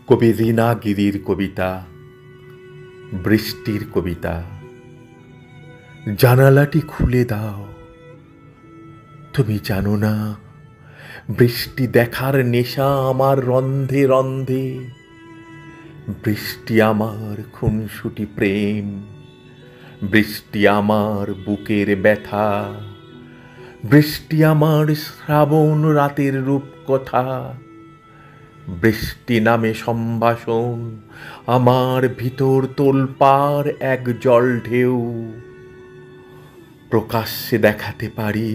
কবি রীনা গিরির কবিতা বৃষ্টির কবিতা। জানালাটি খুলে দাও, তুমি জানো না বৃষ্টি দেখার নেশা আমার রন্ধে রন্ধে। বৃষ্টি আমার খুনসুটি প্রেম, বৃষ্টি আমার বুকের ব্যথা, বৃষ্টি আমার শ্রাবণ রাতের রূপকথা। বৃষ্টি নামে সম্ভাষণ আমার ভিতর তোলপাড় এক জল ঢেউ। প্রকাশ্যে দেখাতে পারি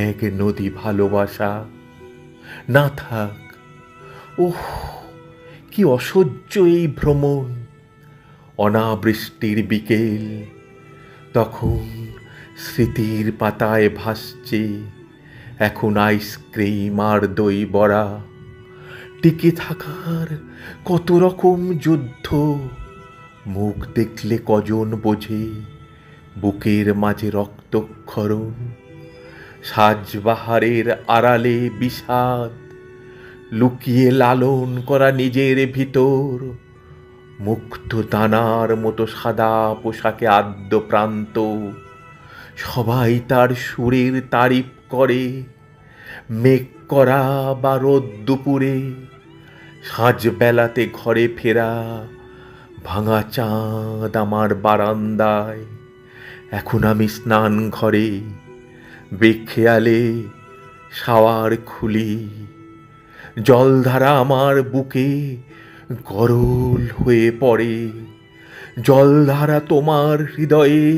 এক নদী ভালোবাসা। না থাক, ওহ কি অসহ্য এই ভ্রমণ। অনাবৃষ্টির বিকেল, তখন স্মৃতির পাতায় ভাসছে এখন আইসক্রিম আর দই বড়া। টিকে থাকার কত রকম যুদ্ধ, মুখ দেখলে কজন বোঝে বুকের মাঝে রক্তক্ষরণ। সাজবাহারের আড়ালে বিষাদ, লুকিয়ে লালন করা নিজের ভিতর। মুক্ত দানার মতো সাদা পোশাকে আদ্যপ্রান্ত, সবাই তার সুরের তারিফ করে। মেঘ করা বা রোদ দুপুরে, সাঁঝবেলাতে ঘরে ফেরা, ভাঙা চাঁদ আমার বারান্দায়। এখন আমি স্নান ঘরে বেখেয়ালে শাওয়ার খুলি। জলধারা আমার বুকে গরল হয়ে পড়ে, জলধারা তোমার হৃদয়ে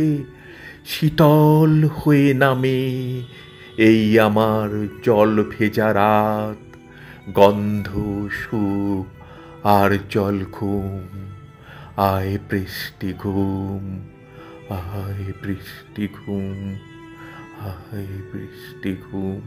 শীতল হয়ে নামে। এই আমার জল ভেজা রাত, গন্ধ সুখ আর জল ঘুম। আয় বৃষ্টি ঘুম, আয় বৃষ্টি ঘুম, আয় বৃষ্টি ঘুম।